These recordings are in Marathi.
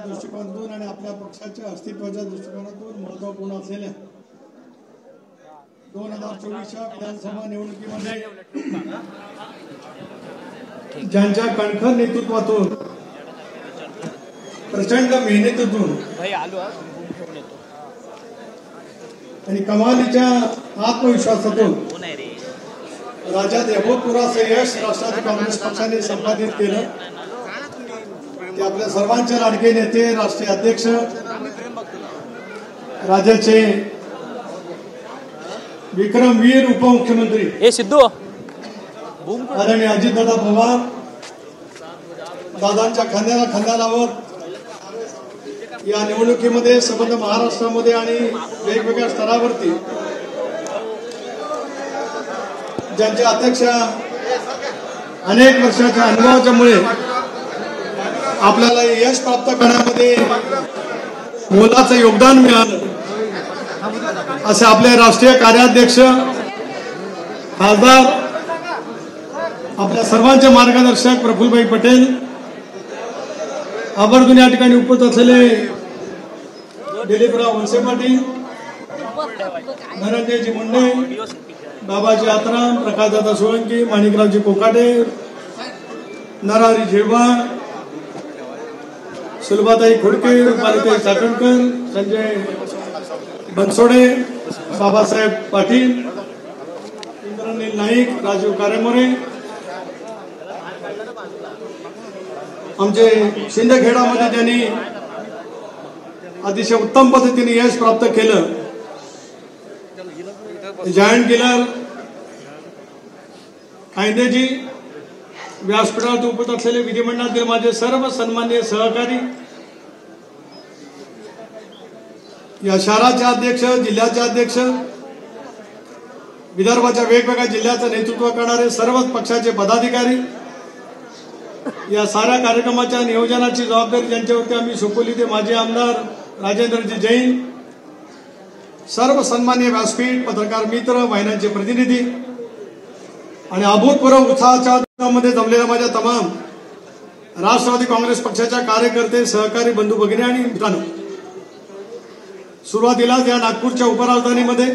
दृष्टिकोनातून आणि आपल्या पक्षाच्या अस्तित्वाच्या दृष्टिकोनातून महत्त्वपूर्ण असलेल्या 2024च्या विधानसभा निवडणुकीमध्ये ज्यांच्या कणखर नेतृत्वातून प्रचंड मेहनतीतून आणि कमालीच्या आत्मविश्वासातून राज्यात अभूतपूर्व यश राष्ट्रवादी काँग्रेस पक्षाने संपादित केलं ते आपल्या सर्वांचे लाडके नेते राष्ट्रीय अध्यक्ष राज्याचे विक्रमवीर उपमुख्यमंत्री सिद्धू आदरणीय अजितदादा पवार दादांच्या खांद्याला खांदा लावत या निवडणुकीमध्ये संबंध महाराष्ट्रामध्ये आणि वेगवेगळ्या स्तरावरती ज्यांचे अध्यक्ष अनेक वर्षाच्या अनुभवाच्यामुळे आपल्याला यश प्राप्त करण्यामध्ये मोलाचं योगदान मिळालं असे आपले राष्ट्रीय कार्याध्यक्ष खासदार आपल्या सर्वांचे मार्गदर्शक प्रफुल्लभाई पटेल आवर्जून या ठिकाणी उपस्थित असलेले दिलीपराव वळसे पाटील धनंजयजी मुंडे बाबाजी आत्राम प्रकाशदादा सोळंकी माणिकरावजी कोकाटे नरहरी झिरवाळ सुलभाताई खोडके रुपालीताई चाकणकर संजय बनसोडे बाबासाहेब पाटील इंद्रनील नाईक राजीव कारेमोरे आमचे शिंदखेडामध्ये त्यांनी अतिशय उत्तम पद्धतीने यश प्राप्त केलं जायंट किलर कायदेजी व्यासपीठावर उपस्थित असलेले विधिमंडळातील माझे सर्व सन्माननीय सहकारी या शहराचे अध्यक्ष जिल्ह्याचे अध्यक्ष विदर्भाच्या वेगवेगळ्या जिल्ह्याचं नेतृत्व करणारे सर्वच पक्षाचे पदाधिकारी या साऱ्या कार्यक्रमाच्या नियोजनाची जबाबदारी ज्यांच्यावरती आम्ही सोपवली ते माजी आमदार राजेंद्रजी जैन सर्व सन्माननीय व्यासपीठ पत्रकार मित्र वाहिन्यांचे प्रतिनिधी आणि अभूतपूर्व उत्साहाच्या मध्ये जमलेल्या माझ्या तमाम राष्ट्रवादी काँग्रेस पक्षाच्या कार्यकर्ते सहकारी बंधू भगिनी आणि मित्रांनो सुरुवातीलाच या नागपूरच्या उपराजधानीमध्ये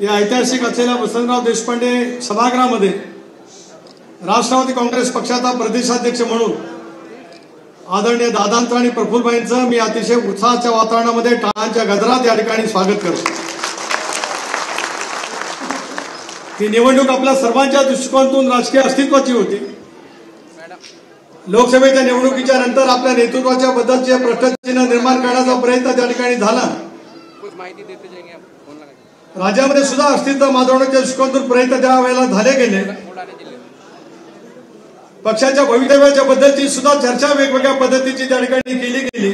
या ऐतिहासिक असलेल्या वसंतराव देशपांडे सभागृहामध्ये राष्ट्रवादी काँग्रेस पक्षाचा प्रदेशाध्यक्ष म्हणून आदरणीय दादांचं आणि प्रफुल्लभाईंचं मी अतिशय उत्साहाच्या वातावरणामध्ये टाळ्यांच्या गजरात या ठिकाणी स्वागत करतो। ही निवडणूक आपल्या सर्वांच्या दृष्टिकोनातून राजकीय अस्तित्वाची होती। लोकसभेच्या निवडणुकीच्या नंतर आपल्या नेतृत्वाच्या बद्दलचे प्रश्नचिन्ह निर्माण करण्याचा प्रयत्न त्या ठिकाणी झाला। राज्यामध्ये सुद्धा अस्तित्व माजवण्याच्या दृष्टिकोनातून प्रयत्न त्यावेळेला झाले गेले। पक्षाच्या भवितव्याच्या बद्दलची सुद्धा चर्चा वेगवेगळ्या पद्धतीची त्या ठिकाणी केली गेली।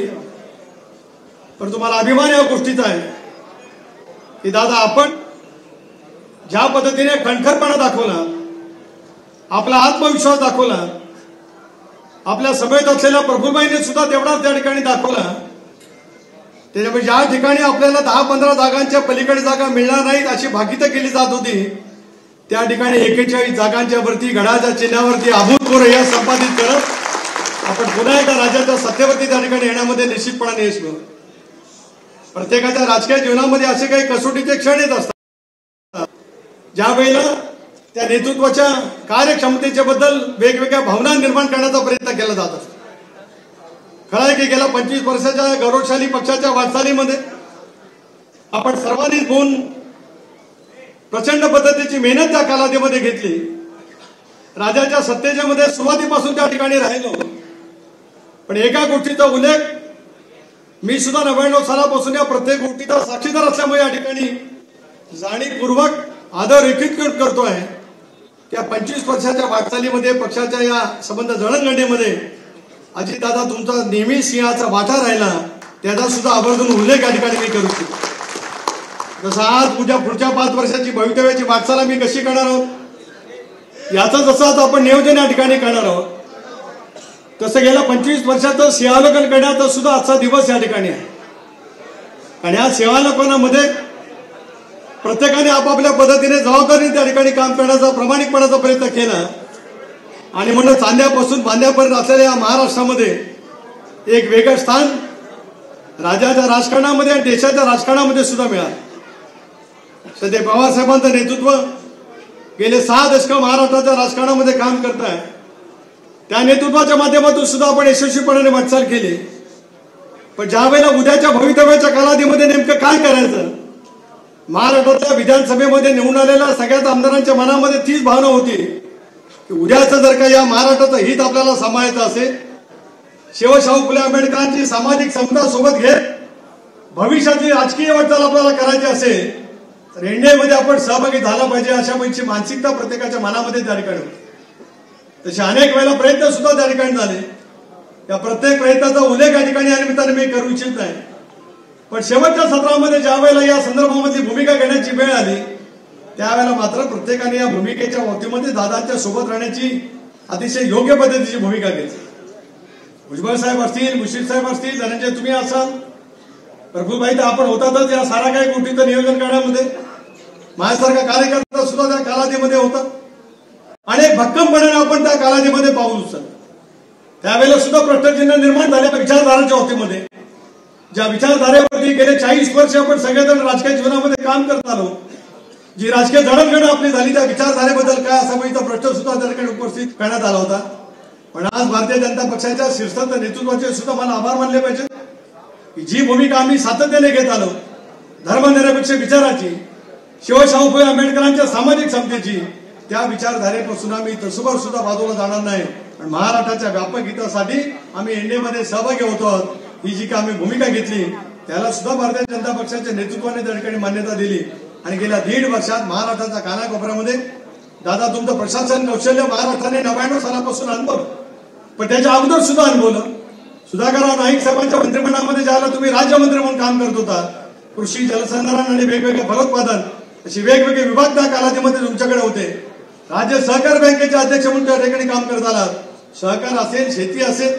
पण तुम्हाला अभिमान या गोष्टीचा आहे की दादा आपण ज्या पद्धतीने खणखरपणा दाखवला आपला आत्मविश्वास दाखवला आपल्या सभेत असलेल्या प्रफुल्लभाईंनी सुद्धा तेवढाच त्या ठिकाणी दाखवला। त्याच्यामुळे ज्या ठिकाणी आपल्याला 10-15 जागांच्या पलीकडे जागा मिळणार नाहीत अशी भाकीतं केली जात होती त्या ठिकाणी 41 जागांच्या वरती घड्याळाच्या चिन्हावरती अभूतपूर्व यश संपादित करत आपण पुन्हा एकदा राज्याच्या सत्तेवरती त्या ठिकाणी येण्यामध्ये निश्चितपणाने यश मिळवू। प्रत्येकाच्या राजकीय जीवनामध्ये असे काही कसोटीचे क्षण येत असतात ज्या वेळेला त्या नेतृत्वाच्या कार्यक्षमतेच्या बद्दल वेगवेगळ्या भावना निर्माण करण्याचा प्रयत्न केला जात असतो। खरं आहे की गेल्या 25 वर्षाच्या गौरवशाली पक्षाच्या वाटचालीमध्ये आपण सर्वांनी गुण प्रचंड पद्धतीची मेहनत त्या कालावधीमध्ये घेतली। राज्याच्या सत्तेच्या मध्ये सुरुवातीपासून त्या ठिकाणी राहिलो पण एका गोष्टीचा उल्लेख मी सुद्धा 99 सालापासून या प्रत्येक गोष्टीचा साक्षीदार असल्यामुळे या ठिकाणी जाणीवपूर्वक आदर रेखित करतोय। त्या 25 वर्षाच्या वाटचालीमध्ये पक्षाच्या या संबंध जडणघडणीमध्ये अजितदादा तुमचा नेहमी सिंहाचा वाटा राहिला त्याचा सुद्धा आवर्जून उल्लेख या ठिकाणी मी करू इच्छितो। जसं आज उद्या पुढच्या 5 वर्षाची भवितव्याची वाटचाल आम्ही कशी करणार आहोत याचं जसं आता आपण नियोजन या ठिकाणी करणार आहोत तसं गेल्या 25 वर्षाचं सिंहावलोकन करण्याचा सुद्धा आजचा दिवस या ठिकाणी आहे। आणि या सिंहावलोकनामध्ये प्रत्येकाने आपापल्या पद्धतीने जबाबदारीने त्या ठिकाणी काम करण्याचा प्रामाणिकपणाचा प्रयत्न केला आणि म्हणून चांद्यापासून बांद्यापर्यंत असलेल्या महाराष्ट्रामध्ये एक वेगळं स्थान राज्याच्या राजकारणामध्ये आणि देशाच्या राजकारणामध्ये सुद्धा मिळालं. सध्या पवारसाहेबांचं नेतृत्व गेले 6 दशक महाराष्ट्राच्या राजकारणामध्ये काम करत आहे. त्या नेतृत्वाच्या माध्यमातून सुद्धा आपण यशस्वीपणाने वाटचाल केली. पण ज्यावेळेला उद्याच्या भवितव्याच्या कालावधीमध्ये नेमकं काय करायचं, महाराष्ट्राच्या विधानसभेमध्ये निवडून आलेल्या सगळ्याच आमदारांच्या मनामध्ये तीच भावना होती की उद्याचं जर का या महाराष्ट्राचं हित आपल्याला सांभाळायचं असेल, शिवशाहू फुले आंबेडकरांची सामाजिक समता सोबत घेत भविष्यातली राजकीय वाटचाल आपल्याला करायची असेल तर एनडीएमध्ये आपण सहभागी झाला पाहिजे, अशा पैकी मानसिकता प्रत्येकाच्या मनामध्ये त्या ठिकाणी होती. तसे अनेक वेळेला प्रयत्न सुद्धा त्या ठिकाणी झाले. या प्रत्येक प्रयत्नाचा उल्लेख या ठिकाणी या निमित्ताने मी करू इच्छित नाही. पण शेवटच्या सत्रामध्ये ज्या वेळेला या संदर्भामध्ये भूमिका घेण्याची वेळ आली त्यावेळेला मात्र प्रत्येकाने या भूमिकेच्या बाबतीमध्ये दादांच्या सोबत राहण्याची अतिशय योग्य पद्धतीची भूमिका घेतली. भुजबळ साहेब असतील, मुश्रीफ साहेब असतील, धनंजय तुम्ही असाल, प्रफुल्लभाई तर आपण होतातच या सारा काही गोष्टीचं नियोजन करण्यामध्ये. माझ्यासारखा कार्यकर्ता सुद्धा त्या कालावधीमध्ये होता. अनेक भक्कमपणे आपण त्या कालावधीमध्ये पाऊल उचललं. त्यावेळेला सुद्धा प्रश्नचिन्ह निर्माण झाल्या विचारधाराच्या बाबतीमध्ये. ज्या विचारधारेवरती गेले 40 वर्ष आपण सगळेजण राजकीय जीवनामध्ये काम करत आलो, जी राजकीय जडणघडण आपली झाली त्या विचारधारेबद्दल काय असा पाहिजे प्रश्न सुद्धा त्या ठिकाणी उपस्थित करण्यात आला होता. पण आज भारतीय जनता पक्षाच्या शीर्षस्थ नेतृत्वाचे सुद्धा मला आभार मानले पाहिजे की जी भूमिका आम्ही सातत्याने घेत आलो, धर्मनिरपेक्ष विचाराची, शिवशाहू फुले आंबेडकरांच्या सामाजिक समतेची, त्या विचारधारेपासून आम्ही तसुभर सुद्धा बाजूला जाणार नाही. पण महाराष्ट्राच्या व्यापक हितासाठी आम्ही एनडीएमध्ये सहभागी होतो आहोत. ही जी काय आम्ही भूमिका घेतली त्याला सुद्धा भारतीय जनता पक्षाच्या नेतृत्वाने त्या ठिकाणी मान्यता दिली. आणि गेल्या 1.5 वर्षात महाराष्ट्राच्या कानाकोपऱ्यामध्ये दादा तुमचं प्रशासन कौशल्य महाराष्ट्राने 99 सालापासून अनुभवलं, पण त्याच्या अगोदर सुद्धा अनुभवलं. सुधाकरराव नाईक साहेबांच्या मंत्रिमंडळामध्ये ज्याला तुम्ही राज्यमंत्री म्हणून काम करत होता, कृषी, जलसंधारण आणि वेगवेगळे फलोत्पादन अशी वेगवेगळे विभाग त्या कालावधीमध्ये तुमच्याकडे होते. राज्य सहकार बँकेचे अध्यक्ष म्हणून त्या ठिकाणी काम करत आलात. सहकार असेल, शेती असेल,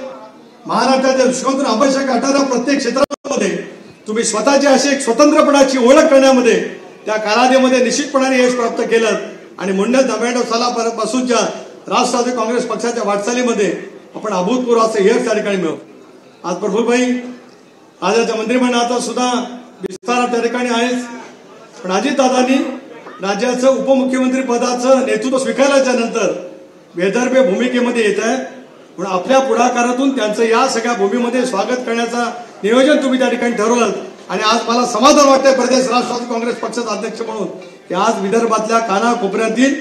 महाराष्ट्राच्या दृष्टिकोनातून आवश्यक असणाऱ्या प्रत्येक क्षेत्रामध्ये तुम्ही स्वतःची अशी एक स्वतंत्रपणाची ओळख करण्यामध्ये त्या कालावधीमध्ये निश्चितपणाने यश प्राप्त केलं. आणि म्हणूनच 99 सालापासूनच्या राष्ट्रवादी काँग्रेस पक्षाच्या वाटचालीमध्ये आपण अभूतपूर्व असं यश त्या ठिकाणी मिळवलं. आज प्रफुल्लभाई राज्याच्या मंत्रिमंडळाचा सुद्धा विस्तार त्या ठिकाणी आहेच. पण अजितदादांनी राज्याचं उपमुख्यमंत्री पदाचं नेतृत्व स्वीकारल्याच्या नंतर बेदर्भे भूमिकेमध्ये येत आहे. म्हणून आपल्या पुढाकारातून त्यांचं या सगळ्या भूमीमध्ये स्वागत करण्याचा नियोजन तुम्ही त्या ठिकाणी ठरवलं. आणि आज मला समाधान वाटतंय प्रदेश राष्ट्रवादी काँग्रेस पक्षाचा अध्यक्ष म्हणून की आज विदर्भातल्या कानाकोपऱ्यातील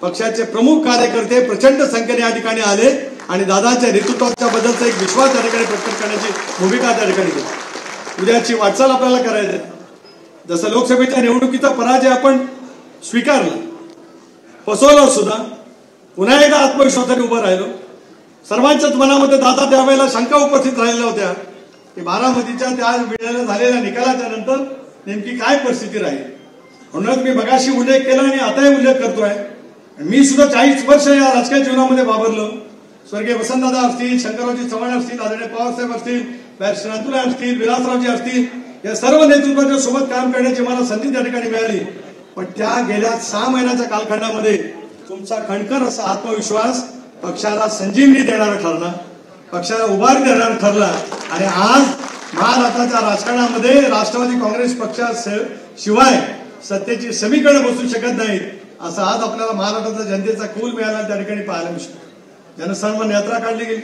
पक्षाचे प्रमुख कार्यकर्ते प्रचंड संख्येने या ठिकाणी आले आणि दादांच्या नेतृत्वाच्या बद्दलचा एक विश्वास त्या ठिकाणी प्रकट करण्याची भूमिका त्या ठिकाणी घेतली. उद्याची वाटचाल आपल्याला करायची. जसं लोकसभेच्या निवडणुकीचा पराजय आपण स्वीकारला, फसवलं सुद्धा, पुन्हा एकदा आत्मविश्वासाने उभं राहिलो. सर्वांच्याच मनामध्ये दादा त्यावेळेला शंका उपस्थित राहिलेल्या होत्या की बारामतीच्या त्या वेळेला झालेल्या निकालाच्या नंतर नेमकी काय परिस्थिती राहील. म्हणूनच मी मगाशी उल्लेख केला आणि आताही उल्लेख करतोय. मी सुद्धा 40 वर्ष या राजकीय जीवनामध्ये वावरलो. स्वर्गीय वसंतदादा असतील, शंकररावजी चव्हाण असतील, आदरणीय पवारसाहेब असतील, श्रीनाथुले असतील, विलासरावजी असतील, या सर्व नेतृत्वाच्या सोबत काम करण्याची मला संधी त्या ठिकाणी मिळाली. पण त्या गेल्या 6 महिन्याच्या कालखंडामध्ये तुमचा खणखर असा आत्मविश्वास पक्षाला संजीवनी देणारा ठरला, पक्षाला उभारी देणारा ठरला. आणि आज महाराष्ट्राच्या राजकारणामध्ये राष्ट्रवादी काँग्रेस पक्षाशिवाय सत्तेची समीकरणं बसू शकत नाहीत असं आज आपल्याला महाराष्ट्राच्या जनतेचा कौल मिळाला त्या ठिकाणी पाहायला मिळतो. जनसन्मान यात्रा काढली गेली,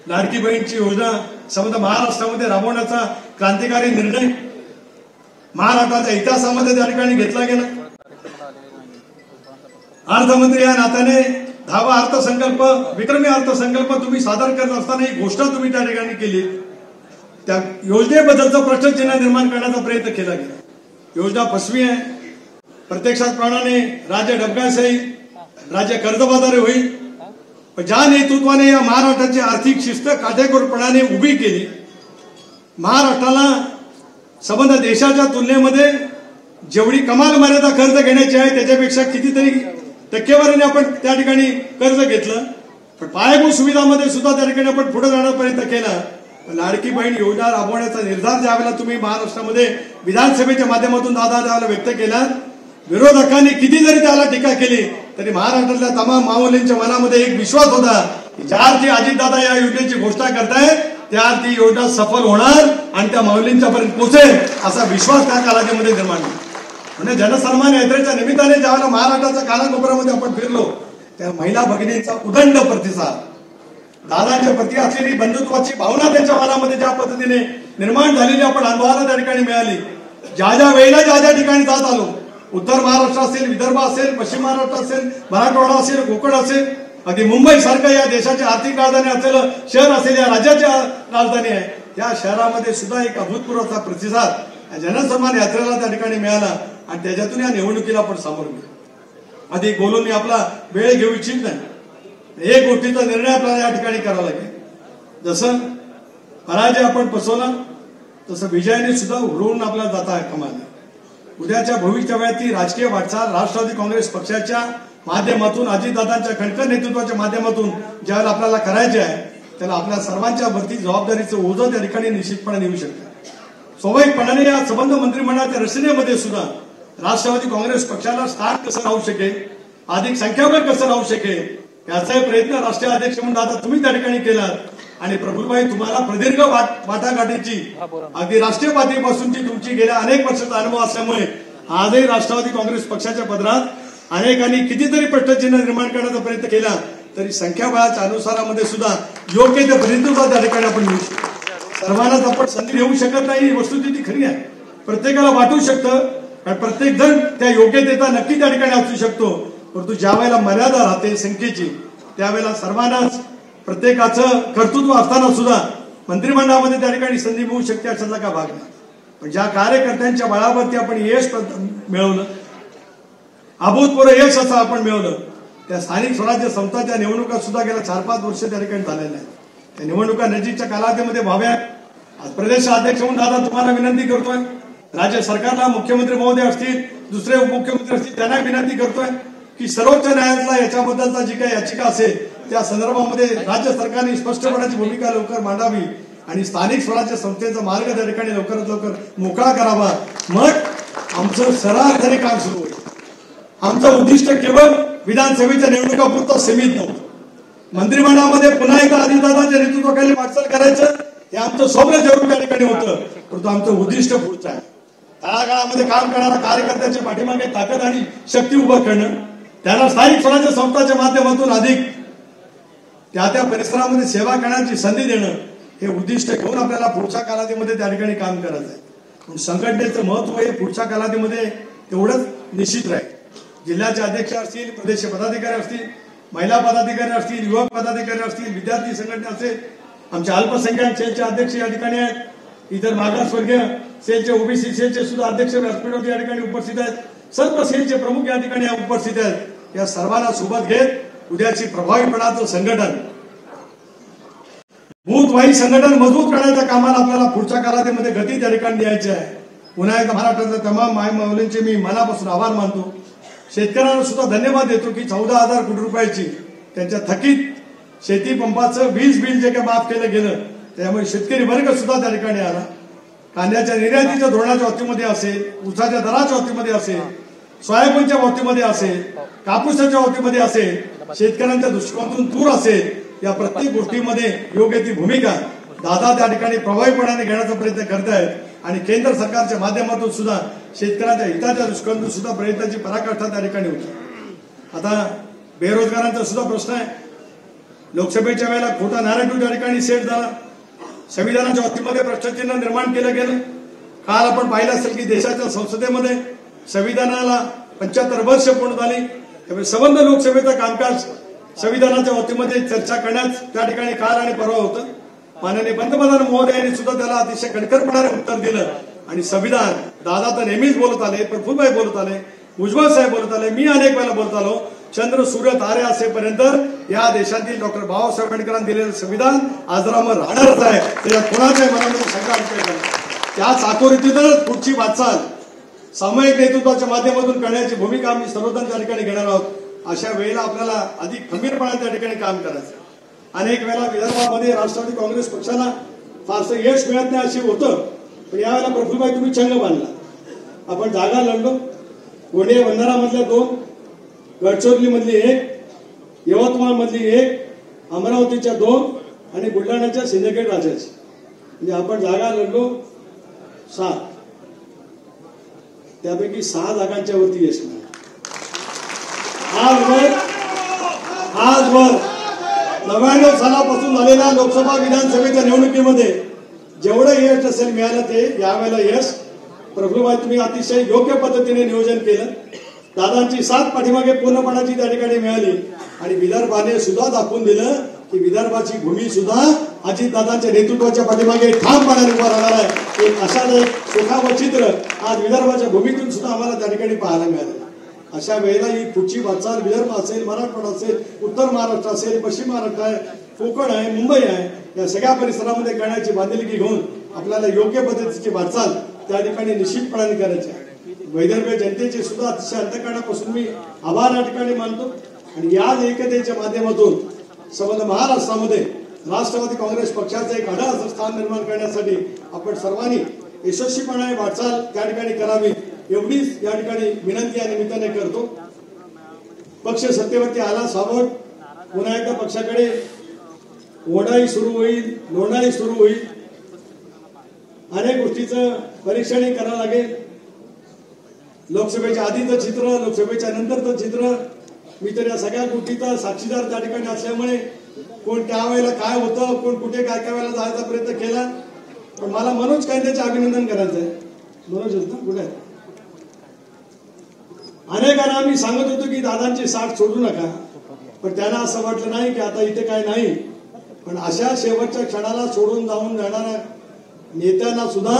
लाडकी बहीणची योजना समजा महाराष्ट्रामध्ये राबवण्याचा क्रांतिकारी निर्णय महाराष्ट्राच्या इतिहासामध्ये त्या ठिकाणी घेतला गेला. अर्थमंत्री या नात्याने 10वा अर्थसंकल्प, विक्रमी अर्थसंकल्प तुम्ही सादर करत असताना ही घोषणा तुम्ही त्या ठिकाणी केली. त्या योजनेबद्दलचा प्रश्नचिन्ह निर्माण करण्याचा प्रयत्न केला गेला. योजना फसवी आहे. प्रत्यक्षात प्रमाणे राज्य डबघाईस, राज्य कर्जबाजारी होईल. पण ज्या नेतृत्वाने या महाराष्ट्राची आर्थिक शिस्त काटेकोरपणाने उभी केली, महाराष्ट्राला संबंध देशाच्या तुलनेमध्ये जेवढी कमाल मर्यादा कर्ज घेण्याची आहे त्याच्यापेक्षा कितीतरी टक्केवारीने आपण त्या ठिकाणी कर्ज घेतलं. पण पायाभूत सुविधामध्ये सुद्धा त्या ठिकाणी आपण पुढे जाण्याचा प्रयत्न केला. लाडकी बहीण योजना राबवण्याचा निर्धार ज्यावेळेला तुम्ही महाराष्ट्रामध्ये विधानसभेच्या माध्यमातून दादा त्यावेळेला व्यक्त केला, विरोधकांनी किती जरी त्याला टीका केली तरी महाराष्ट्रातल्या तमाम माऊलींच्या मनामध्ये एक विश्वास होता ज्या अर्थी अजितदादा या योजनेची घोषणा करतायत त्या अर्थी योजना सफल होणार आणि त्या माऊलींच्या पर्यंत पोहोचेल असा विश्वास त्या कालावधीमध्ये निर्माण झाला. म्हणजे जनसन्मान यात्रेच्या निमित्ताने ज्यावेळेला महाराष्ट्राच्या कानाकोपऱ्यामध्ये आपण फिरलो त्या महिला भगिनींचा उदंड प्रतिसाद, दादांच्या प्रती असलेली बंधुत्वाची भावना त्यांच्या मनामध्ये ज्या पद्धतीने निर्माण झालेली आपण अनुभवाला त्या ठिकाणी मिळाली. ज्या ज्या वेळेला ज्या ज्या ठिकाणी जात आलो, उत्तर महाराष्ट्र असेल, विदर्भ असेल, पश्चिम महाराष्ट्र असेल, मराठवाडा असेल, कोकण असेल, अगदी मुंबई सारखं या देशाची आर्थिक राजधानी असलेलं शहर असेल, या राज्याची राजधानी आहे, त्या शहरामध्ये सुद्धा एक अभूतपूर्व असा प्रतिसाद जनसन्मान यात्रेला त्या ठिकाणी मिळाला आणि त्याच्यातून या निवडणुकीला आपण सामोरं गेलो. अधिक बोलून मी आपला वेळ घेऊ इच्छित नाही. एक गोष्टीचा निर्णय आपल्याला या ठिकाणी करावा लागेल. जसं पराजय आपण पसवला तसं विजयाने सुद्धा उडवून आपल्याला जाता कामा नये. उद्याच्या भविष्यवाणी राजकीय वाटचाल राष्ट्रवादी काँग्रेस पक्षाच्या माध्यमातून, अजितदादांच्या खणखर नेतृत्वाच्या माध्यमातून ज्यावेळेला आपल्याला करायचे आहे त्याला आपल्या सर्वांच्या वरती जबाबदारीचं ओझं त्या ठिकाणी निश्चितपणे येऊ शकतं. स्वाभाविकपणाने या संबंध मंत्रिमंडळाच्या रचनेमध्ये सुद्धा राष्ट्रवादी काँग्रेस पक्षाला स्थान कसं राहू शकेल, अधिक संख्याबळ कसं राहू शकेल याचा प्रयत्न राष्ट्रीय अध्यक्ष म्हणून दादा तुम्ही त्या ठिकाणी केलात आणि प्रफुल्लभाई तुम्हाला प्रदीर्घ वाटाघाटीची अगदी राष्ट्रीय पातळीपासूनची तुमची गेल्या अनेक वर्षाचा अनुभव असल्यामुळे आजही राष्ट्रवादी काँग्रेस पक्षाच्या पदरात अनेकांनी कितीतरी प्रश्नचिन्ह निर्माण करण्याचा प्रयत्न केला तरी संख्याबळाच्या अनुसारामध्ये सुद्धा योग्य ते प्रतिनिधित्व त्या ठिकाणी आपण मिळू शकतो. सर्वांनाच आपण संधी देऊ शकत नाही, वस्तुस्थिती खरी आहे. प्रत्येकाला वाटू शकतं कारण प्रत्येक जण त्या योग्यतेचा नक्की त्या ठिकाणी असू शकतो, परंतु ज्या वेळेला मर्यादा राहते संख्येची त्यावेळेला सर्वांनाच प्रत्येकाचं कर्तृत्व असताना सुद्धा मंत्रिमंडळामध्ये त्या ठिकाणी संधी मिळू शकते अशातला का भाग नाही. पण ज्या कार्यकर्त्यांच्या बळावरती आपण यश मिळवलं, अभूतपूर्व यश असं आपण मिळवलं, त्या स्थानिक स्वराज्य संस्थांच्या निवडणुका सुद्धा गेल्या 4-5 वर्ष त्या ठिकाणी झालेल्या आहेत. त्या निवडणुका नजीकच्या कालावधीमध्ये व्हाव्यात. आज प्रदेश अध्यक्ष म्हणून दादा तुम्हाला विनंती करतोय, राज्य सरकारला मुख्यमंत्री महोदय असतील, दुसरे उपमुख्यमंत्री असतील त्यांना विनंती करतोय की सर्वोच्च न्यायालयाला याच्याबद्दलचा जी काही याचिका असेल त्या संदर्भामध्ये राज्य सरकारने स्पष्टपणाची भूमिका लवकर मांडावी आणि स्थानिक स्वराज्य संस्थेचा मार्ग त्या ठिकाणी लवकरात लवकर मोकळा करावा. मग आमचं सरासरी काम सुरू होईल. आमचं उद्दिष्ट केवळ विधानसभेच्या निवडणुकापुरतं सीमित नव्हतं. मंत्रिमंडळामध्ये पुन्हा एकदा अजितदादांच्या नेतृत्वाखाली वाटचाल करायचं हे आमचं स्वप्न जरूर त्या ठिकाणी होतं, परंतु आमचं उद्दिष्ट पुढचं आहे. तळागाळामध्ये काम करणाऱ्या कार्यकर्त्यांच्या पाठीमागे ताकद आणि शक्ती उभं करणं, त्यांना स्थानिक स्वराज्य संस्थांच्या माध्यमातून अधिक त्या परिसरामध्ये सेवा करण्याची संधी देणं हे उद्दिष्ट घेऊन आपल्याला पुढच्या कालावधीमध्ये त्या ठिकाणी काम करायचं आहे. पण संघटनेचं महत्व हे पुढच्या कालावधीमध्ये तेवढंच निश्चित राहील. जिल्ह्याचे अध्यक्ष असतील, प्रदेश पदाधिकारी असतील, महिला पदाधिकारी असतील, युवक पदाधिकारी असतील, विद्यार्थी संघटना असेल, आमच्या अल्पसंख्याक सेलचे अध्यक्ष या ठिकाणी आहेत, इतर मागासवर्गीय सेलचे, ओबीसी सेलचे सुद्धा अध्यक्ष व्यासपीठावर या ठिकाणी उपस्थित आहेत, सर्व सेलचे प्रमुख या ठिकाणी उपस्थित आहेत. या सर्वांना सोबत घेत उद्याची प्रभावीपणाचं संघटन, भूतवाही संघटन मजबूत करण्याच्या कामाला आपल्याला पुढच्या कालावधीमध्ये गती त्या ठिकाणी द्यायची आहे. पुन्हा एकदा महाराष्ट्राच्या तमाम मायमाऊलींचे मी मनापासून आभार मानतो. शेतकऱ्यांना सुद्धा धन्यवाद देतो की 14,000 कोटी रुपयाची त्यांच्या थकीत शेती पंपाचं वीज बिल जे काही माफ केलं गेलं त्यामुळे शेतकरी वर्ग सुद्धा त्या ठिकाणी आला. कांद्याच्या निर्यातीच्या धोरणाच्या बाबतीमध्ये असेल, ऊसाच्या दराच्या बाबतीमध्ये असेल, सोयाबीनच्या बाबतीमध्ये असेल, कापूसाच्या बाबतीमध्ये असेल, शेतकऱ्यांच्या दृष्टिकोनातून दूर असेल, या प्रत्येक गोष्टीमध्ये योग्य ती भूमिका दादा त्या ठिकाणी प्रभावीपणाने घेण्याचा प्रयत्न करतायत आणि केंद्र सरकारच्या माध्यमातून सुद्धा शेतकऱ्यांच्या हिताच्या दृष्टिकोनातून सुद्धा प्रयत्नाची पराकाष्ठा त्या ठिकाणी होती. आता बेरोजगारांचा सुद्धा प्रश्न आहे. लोकसभेच्या वेळेला खोटा नॅरेटिव्ह त्या ठिकाणी सेट झाला, संविधानाच्या बाबतीमध्ये प्रश्नचिन्ह निर्माण केलं गेलं. काल आपण पाहिलं असेल की देशाच्या संसदेमध्ये संविधानाला 75 वर्ष पूर्ण झाली, त्यामुळे संबंध लोकसभेचं कामकाज संविधानाच्या बाबतीमध्ये चर्चा करण्यास त्या ठिकाणी काल आणि परवा होतं. माननीय पंतप्रधान महोदयांनी सुद्धा त्याला अतिशय कणखरपणाने उत्तर दिलं आणि संविधान दादा तर नेहमीच बोलत आले, प्रफुल्लभाई बोलत आले, भुजबळ साहेब बोलत आले, मी अनेक वेळा बोलत आलो. चंद्र सूर्य तारे असेपर्यंत या देशातील डॉक्टर बाबासाहेब आंबेडकरांनी दिलेलं संविधान आजरामर राहणारच आहे. त्याच्यात कोणाच्याही मनामध्ये शंका नाही. त्या चाकोरीतूनच पुढची वाटचाल सामूहिक नेतृत्वाच्या माध्यमातून करण्याची भूमिका आम्ही सर्वजण त्या ठिकाणी घेणार आहोत. अशा वेळेला आपल्याला अधिक खंबीरपणाने त्या ठिकाणी काम करायचं. अनेक वेळा विदर्भामध्ये राष्ट्रवादी काँग्रेस पक्षाला फारसं यश मिळत नाही अशी होतं, पण यावेळेला प्रफुल्लभाई तुम्ही चंग बांधला. आपण जागा लढलो. गोंदिया बंधारा मधल्या 2, गडचिरोली मधली 1, यवतमाळ मधली 1, अमरावतीच्या 2 आणि बुलढाण्याच्या सिंदखेड राजाची, म्हणजे आपण जागा लढलो 7, त्यापैकी 6 जागांच्या वरती यश मिळालं. आजवर 99 सालापासून झालेल्या लोकसभा विधानसभेच्या निवडणुकीमध्ये जेवढं यश असेल मिळालं ते यावेळेला यश. प्रफुल्लभाई, तुम्ही अतिशय योग्य पद्धतीने नियोजन केलं. दादांची साथ पाठीमागे पूर्णपणाची त्या ठिकाणी मिळाली आणि विदर्भाने सुद्धा दाखवून दिलं की विदर्भाची भूमी सुद्धा अजितदादांच्या नेतृत्वाच्या पाठीमागे ठामपणाने उभा राहणार आहे. एक अशाच एक सुखावं चित्र आज विदर्भाच्या भूमीतून सुद्धा आम्हाला त्या ठिकाणी पाहायला मिळालं. अशा वेळेला ही पुढची वाटचाल विदर्भ असेल, मराठवाडा असेल, उत्तर महाराष्ट्र असेल, पश्चिम महाराष्ट्र आहे, कोकण आहे, मुंबई आहे, या सगळ्या परिसरामध्ये करण्याची बांधिलकी घेऊन आपल्याला योग्य पद्धतीची वाटचाल त्या ठिकाणी निश्चितपणाने करायची आहे. वैदर्भीय जनतेचे सुद्धा अतिशय अंतःकरणापासून मी आभार या ठिकाणी मानतो आणि याच एकतेच्या माध्यमातून संबंध महाराष्ट्रामध्ये राष्ट्रवादी काँग्रेस पक्षाचं एक आढळ स्थान निर्माण करण्यासाठी आपण सर्वांनी यशस्वीपणे वाटचाल त्या ठिकाणी करावी एवढीच या ठिकाणी विनंती या निमित्ताने करतो. पक्ष सत्तेवरती आला स्वाभाविक पुन्हा एकदा पक्षाकडे ओढाई सुरू होईल, लोंढाई सुरू होईल, अनेक गोष्टीचं परीक्षणही करावं लागेल. लोकसभेच्या आधीचं चित्र, लोकसभेच्या नंतरचं चित्र, मी तर या सगळ्या गोष्टीचा साक्षीदार त्या ठिकाणी असल्यामुळे कोण त्यावेळेला काय होतं, कोण कुठे काय काय वेळेला जायचा प्रयत्न केला. पण मला मनोज कांदेचं अभिनंदन करायचं आहे. मनोज होतं कुठे आहे? अनेकांना आम्ही सांगत होतो की दादांची साथ सोडू नका, पण त्यांना असं वाटलं नाही की आता इथे काय नाही. पण अशा शेवटच्या क्षणाला सोडून जाऊन जाणाऱ्या नेत्यांना सुद्धा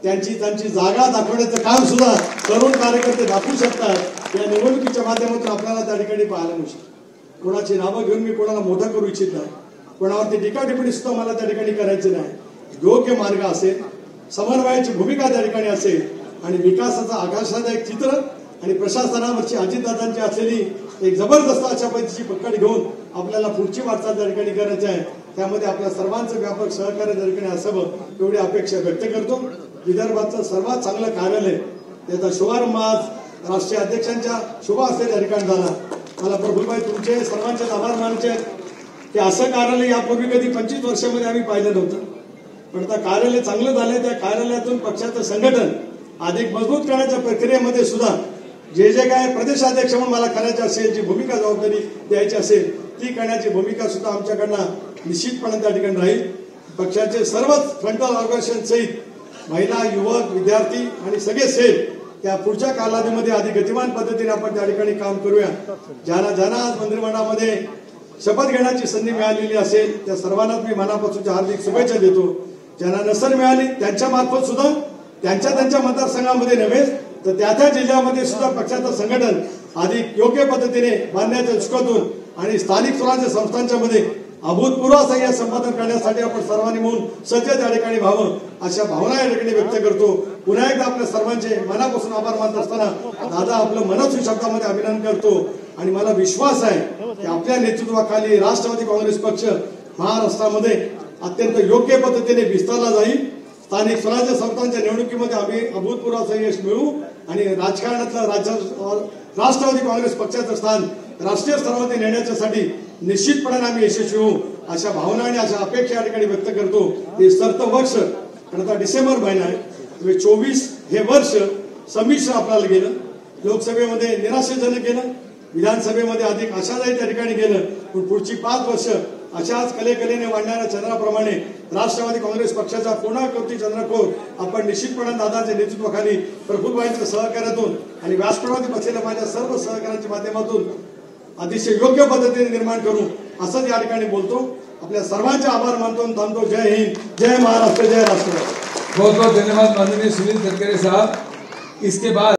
त्यांची जागा दाखवण्याचं काम सुद्धा तरुण कार्यकर्ते दाखवू शकतात. या निवडणुकीच्या माध्यमातून आपल्याला त्या ठिकाणी पाहायला मिळू शकतं. कोणाची नावं घेऊन मी कोणाला मोठं करू इच्छित नाही, कोणावरती टीका टिप्पणी सुद्धा मला त्या ठिकाणी करायची नाही. योग्य मार्ग असेल, समन्वयाची भूमिका त्या ठिकाणी असेल आणि विकासाचा आकाशाचा एक चित्र आणि प्रशासनावरची अजितदादांची असलेली एक जबरदस्त अशा पद्धतीची पकड घेऊन आपल्याला पुढची वाटचाल त्या ठिकाणी करायची आहे. त्यामध्ये आपल्या सर्वांचं व्यापक सहकार्य त्या ठिकाणी असावं एवढी अपेक्षा व्यक्त करतो. विदर्भाचं सर्वात चांगलं कार्यालय त्याचा शुभारंभ आज राष्ट्रीय अध्यक्षांच्या शुभ हस्ते त्या ठिकाणी झाला. मला प्रफुल्लभाई तुमचे सर्वांचे आभार मानायचे आहेत की असं कार्यालय यापूर्वी कधी 25 वर्षामध्ये आम्ही पाहिलं नव्हतं. पण आता कार्यालय चांगलं झालंय. त्या कार्यालयातून पक्षाचं संघटन अधिक मजबूत करण्याच्या प्रक्रियेमध्ये सुद्धा जे काय प्रदेशाध्यक्ष म्हणून मला करायची असेल, जी भूमिका जबाबदारी द्यायची असेल ती करण्याची भूमिका सुद्धा आमच्याकडनं निश्चितपणे त्या ठिकाणी राहील. पक्षाचे सर्वच फ्रंटल ऑर्गनायझेशन सहित महिला, युवक, विद्यार्थी आणि सगळे सेल त्या पुढच्या कालावधीमध्ये अधिक गतिमान पद्धतीने आपण त्या ठिकाणी काम करूया. ज्यांना आज मंत्रिमंडळामध्ये शपथ घेण्याची संधी मिळालेली असेल त्या सर्वांनाच मी मनापासून हार्दिक शुभेच्छा देतो. ज्यांना नसेल मिळाली त्यांच्या मार्फत सुद्धा त्यांच्या मतदारसंघामध्ये नव्हे तर त्या जिल्ह्यामध्ये सुद्धा पक्षाचं संघटन अधिक योग्य पद्धतीने बांधण्याच्या दृष्टीतून आणि स्थानिक स्वराज्य संस्थांच्या मध्ये अभूतपूर्व असं संपादन करण्यासाठी आपण सर्वांनी म्हणून सज्ज त्या ठिकाणी व्हावं अशा भावना या ठिकाणी व्यक्त करतो. पुन्हा एकदा आपल्या सर्वांचे मनापासून आभार मानत असताना दादा आपलं मनस्वी शब्दामध्ये अभिनंदन करतो आणि मला विश्वास आहे की आपल्या नेतृत्वाखाली राष्ट्रवादी काँग्रेस पक्ष महाराष्ट्रामध्ये अत्यंत योग्य पद्धतीने विस्तारला जाईल. स्थानिक स्वराज्य संस्थांच्या निवडणुकीमध्ये आम्ही अभूतपूर्व असं यश मिळवू आणि राजकारणातलं राष्ट्रवादी काँग्रेस पक्षाचं स्थान राष्ट्रीय स्तरावरती नेण्यासाठी निश्चितपणे आम्ही यशस्वी होऊ अशा भावना आणि अशा अपेक्षा या ठिकाणी व्यक्त करतो. हे सरतं वर्ष पण आता डिसेंबर महिना आहे. 24 हे वर्ष संमिश्र आपल्याला गेलं. लोकसभेमध्ये निराशेजनक गेलं, विधानसभेमध्ये अधिक आशादायी त्या ठिकाणी गेलं. पण पुढची 5 वर्ष अशाच कलेने वाढणाऱ्या चंद्राप्रमाणे राष्ट्रवादी काँग्रेस पक्षाचा पूर्णाकृती चंद्रकोर आपण निश्चितपणे दादाच्या नेतृत्वाखाली प्रफुल्लभाईंच्या सहकार्यातून आणि व्यासपीठावरती बसलेल्या माझ्या सर्व सहकार्यांच्या माध्यमातून अतिशय योग्य पद्धतीने निर्माण करू असं या ठिकाणी बोलतो. आपल्या सर्वांचे आभार मानतो थांबतो. जय हिंद, जय महाराष्ट्र, जय राष्ट्र. बहुत बहुत धन्यवाद माननीय सुनील तटकरे साहब. इसके बाद